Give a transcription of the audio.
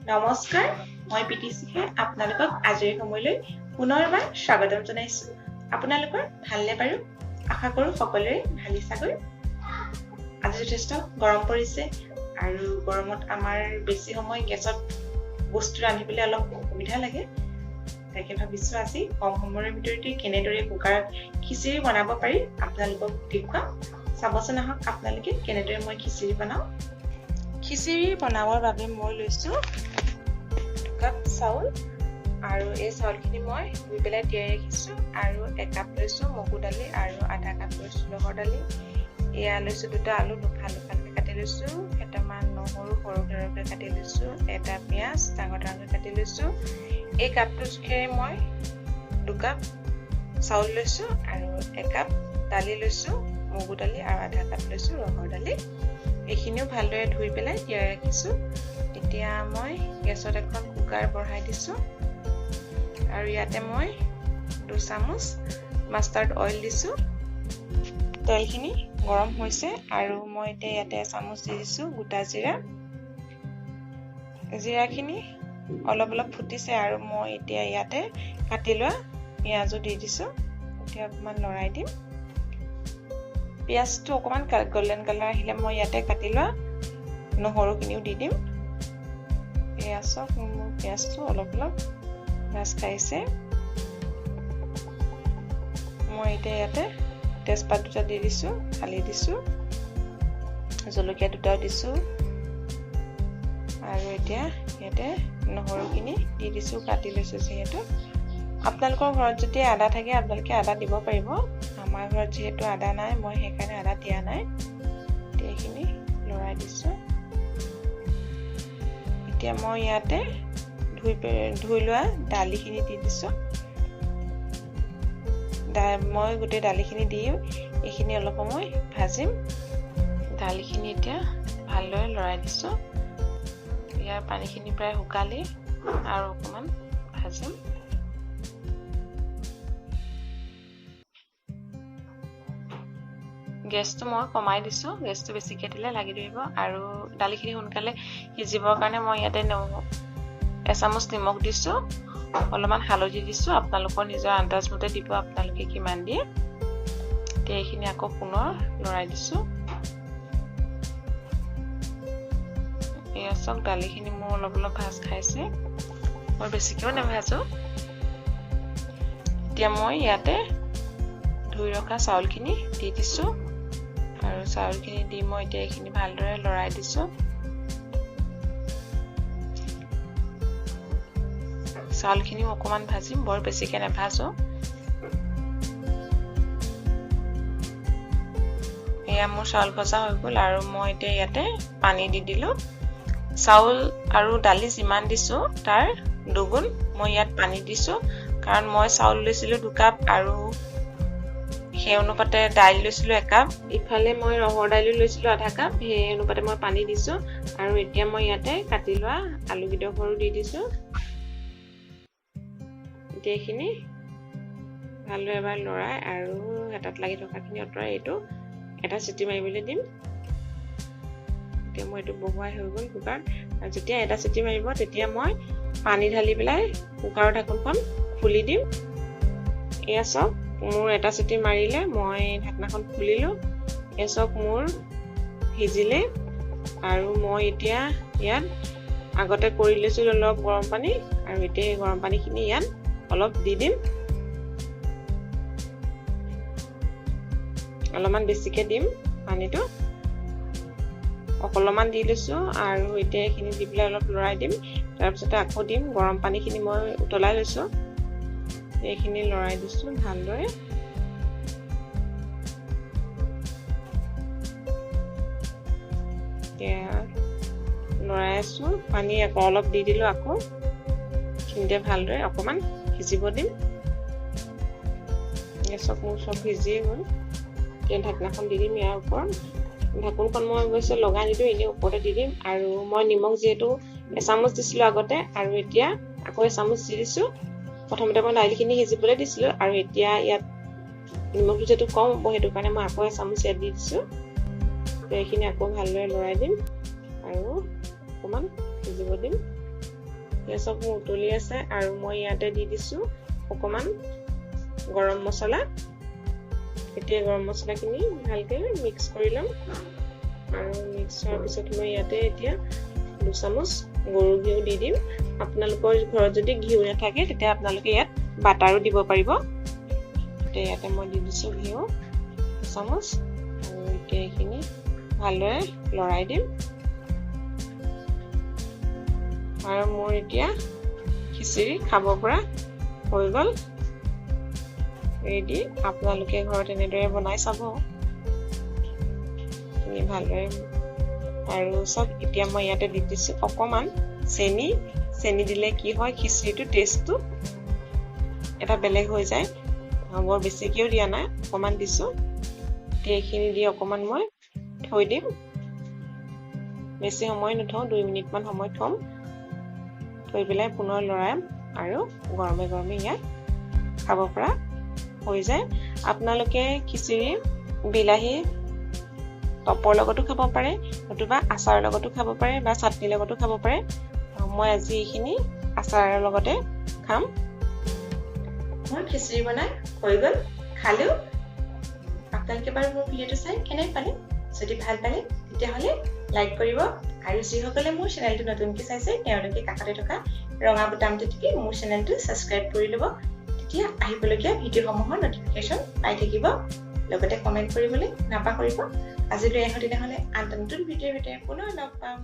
নমস্কাৰ, মই পিটিচিহে আপোনালোকক আজৰি সময়লৈ পুনৰবাৰ স্বাগতম জনাইছো। আপোনালোকৰ ভালনে বাৰু? আশা কৰো সকলোৰে ভালেই চাগৈ। আজি যথেষ্ট গৰম পৰিছে আৰু গৰমত আমাৰ বেছি সময় গেছত বস্তু ৰান্ধিবলৈ অলপ অসুবিধা লাগে। তাকে ভাবিছো আজি কম সময়ৰ ভিতৰতে কেনেদৰে কুকাৰত খিচিৰি বনাব পাৰি আপোনালোকক দেখুৱাম। চাবচোন আহক আপোনালোকে কেনেদৰে মই খিচিৰি বনাওঁ। খিচিৰি বনাবৰ বাবে মই লৈছো কাপ চাউল আৰু এই চাউলখিনি মই ধুই পেলাই তিয়াই ৰাখিছো আৰু 1 কাপ লৈছো মগু দালি আৰু আধা কাপ লৈছো ৰহৰ দালি। এয়া লৈছো দুটা আলু দুফালকৈ কাটি লৈছো, কেইটামান নহৰু সৰু সৰুকৈ কাটি লৈছো, এটা পিয়াজ ডাঙৰ ডাঙৰকৈ কাটি লৈছো। এই কাপটোৰ জোখেৰে মই 2 কাপ চাউল লৈছো আৰু 1 কাপ দালি লৈছো মগু দালি আৰু আধা কাপ লৈছো ৰহৰ দালি। এইখিনিও ভালদৰে ধুই পেলাই তিয়াই ৰাখিছো। এতিয়া মই গেছত এখন কুকাৰ বঢ়াই দিছো আৰু ইয়াতে মই 2 চামুচ মাষ্টাৰ্ড অইল দিছো। তেলখিনি গৰম হৈছে আৰু মই এতিয়া ইয়াতে চামুচ দি দিছো গোটা জিৰা। জিৰাখিনি অলপ ফুটিছে আৰু মই এতিয়া ইয়াতে কাটি লোৱা পিয়াজো দি দিছো। এতিয়া অকমান লৰাই দিম। পিয়াজটো অকমান গোল্ডেন কালাৰ আহিলে মই ইয়াতে কাটি লোৱা নহৰুখিনিও দি দিম। এয়া চাওক মোৰ পিয়াজটো অলপ ভাজ খাইছে। মই এতিয়া ইয়াতে তেজপাত দুটা দি দিছো, ঢালি দিছো, জলকীয়া দুটাও দিছো আৰু এতিয়া ইয়াতে নহৰুখিনি দি দিছো, কাটি লৈছো যিহেতু। আপোনালোকৰ ঘৰত যদি আদা থাকে আপোনালোকে আদা দিব পাৰিব। আমাৰ ঘৰত যিহেতু আদা নাই মই সেইকাৰণে আদা দিয়া নাই। এইখিনি লৰাই দিছো। এতিয়া মই ইয়াতে ধুই লোৱা দালিখিনি দি দিছো। মই গোটেই দালিখিনি দি এইখিনি অলপ সময় ভাজিম। দালিখিনি এতিয়া ভালদৰে লৰাই দিছো। ইয়াৰ পানীখিনি প্ৰায় শুকালি আৰু অকমান ভাজিম। গেছটো মই কমাই দিছো, গেছটো বেছিকৈ দিলে লাগি ধৰিব আৰু দালিখিনি সোনকালে সিজিবৰ কাৰণে মই ইয়াতে এচামুচ নিমখ দিছো, অলপমান হালধি দিছো। আপোনালোকৰ নিজৰ আন্দাজ মতে দিব আপোনালোকে কিমান দিয়ে। এতিয়া এইখিনি আকৌ পুনৰ লৰাই দিছো। এয়া চাওক দালিখিনি মোৰ অলপ ভাজ খাইছে, মই বেছিকেও নাভাজো। এতিয়া মই ইয়াতে ধুই ৰখা চাউলখিনি দি দিছো আৰু চাউলখিনি দি মই এতিয়া এইখিনি ভালদৰে লৰাই দিছো। চাউলখিনি অকমান ভাজিম, বৰ বেছিকে নাভাজো। এয়া মোৰ চাউল ভজা হৈ গ'ল আৰু মই এতিয়া ইয়াতে পানী দি দিলো। চাউল আৰু দালি যিমান দিছো তাৰ দুগুণ মই ইয়াত পানী দিছো, কাৰণ মই চাউল লৈছিলো 2 কাপ আৰু সেই অনুপাতে দাইল লৈছিলো 1 কাপ, ইফালে মই ৰহৰ দাইল লৈছিলো আধা কাপ, সেই অনুপাতে মই পানী দিছো। আৰু এতিয়া মই ইয়াতে কাটি লোৱা আলু কেইডোখৰো দি দিছো। এতিয়া এইখিনি ভালদৰে এবাৰ লৰাই আৰু হেতাত লাগি থকাখিনি আঁতৰাই এইটো এটা চিটি মাৰিবলৈ দিম। এতিয়া মই এইটো বহুৱাই হৈ গ'ল কুকাৰ। আৰু যেতিয়া এটা চিটি মাৰিব তেতিয়া মই পানী ঢালি পেলাই কুকাৰৰ ঢাকোনখন খুলি দিম। এয়া চাওক মোৰ এটা চিটি মাৰিলে মই ঢাকনাখন খুলিলো। এয়া চাওক মোৰ সিজিলে আৰু মই এতিয়া ইয়াত আগতে কৰি লৈছো অলপ গৰম পানী আৰু এতিয়া এই গৰম পানীখিনি ইয়াত অলপ দি দিম। অলপমান বেছিকে দিম পানীটো, অলপমান দি লৈছো আৰু এতিয়া এইখিনি দি পেলাই অলপ লৰাই দিম। তাৰপিছতে আকৌ দিম গৰম পানীখিনি মই উতলাই লৈছো। এইখিনি লৰাই দিছো ভালদৰে। এতিয়া লৰাই আছো, পানী আকৌ অলপ দি দিলো, আকৌ এইখিনিতে ভালদৰে অকমান সিজিব দিম। চব মোৰ চব সিজিয়ে গ'ল। এতিয়া ঢাকনাখন দি দিম ইয়াৰ ওপৰত। ঢাকোনখন মই অৱশ্যে লগাই নিদিওঁ, এনেই ওপৰতে দি দিম। আৰু মই নিমখ যিহেতু এচামুচ দিছিলো আগতে আৰু এতিয়া আকৌ এচামুচ দি দিছো। প্ৰথমতে মই দাইলখিনি সিজিবলৈ দিছিলো আৰু এতিয়া ইয়াত নিমখটো যিহেতু কম হ'ব সেইটো কাৰণে মই আকৌ এচামুচ ইয়াত দি দিছো। এইখিনি আকৌ ভালদৰে লৰাই দিম আৰু অকমান সিজিব দিম। এই সব উতলি আছে আৰু মই ইয়াতে দি দিছো অকমান গৰম মছলা এতিয়া গৰম মছলাখিনি ভালকৈ মিক্স কৰি লম আৰু মিক্স হোৱাৰ পিছত মই ইয়াতে এতিয়া 2 চামুচ গৰু ঘিউ দি দিম আপোনালোকৰ ঘৰত যদি ঘিউ নাথাকে তেতিয়া আপোনালোকে ইয়াত বাটাৰো দিব পাৰিব এতিয়া ইয়াতে মই দি দিছো ঘিউ 2 চামুচ আৰু এতিয়া এইখিনি ভালদৰে লৰাই দিম আৰু মোৰ এতিয়া খিচিৰি খাব পৰা হৈ গ'ল ৰেডি আপোনালোকে ঘৰত এনেদৰে বনাই চাব তুমি ভালদৰে আৰু সব এতিয়া মই ইয়াতে দি দিছো অকমান চেনি দিলে কি হয় খিচিৰিটো টেষ্টটো এটা বেলেগ হৈ যায় বৰ বেছিকেও দিয়া নাই অকমান দিছো এইখিনি দি অকমান মই থৈ দিম বেছি সময় নথওঁ 2 মিনিট মান সময় থম থৈ পেলাই পুনৰ লৰাম আৰু গৰমে গৰমে ইয়াত খাব পৰা হৈ যায় আপোনালোকে খিচিৰি বিলাহী টপৰ লগতো খাব পাৰে অথবা আচাৰৰ লগতো খাব পাৰে বা চাটনিৰ লগতো খাব পাৰে মই আজি এইখিনি আচাৰৰ লগতে খাম মোৰ খিচিৰি বনাই হৈ গ'ল খালো আপোনালোকে বাৰু মোৰ ভিডিঅ'টো চাই কেনে পালে যদি ভাল পালে তেতিয়াহ'লে লাইক কৰিব আৰু যিসকলে মোৰ চেনেলটো নতুনকৈ চাইছে তেওঁলোকে কাষতে থকা ৰঙা বুটামটো টিপি মোৰ চেনেলটো সাবস্ক্ৰাইব কৰি ল'ব তেতিয়া আহিবলগীয়া ভিডিঅ'সমূহৰ নটিফিকেশ্যন পাই থাকিব লগতে কমেন্ট কৰিবলৈ নাপাহৰিব আজিলৈ এহত দিনাখনে আন নতুন ভিডিঅ'ৰ সৈতে পুনৰ লগ পাম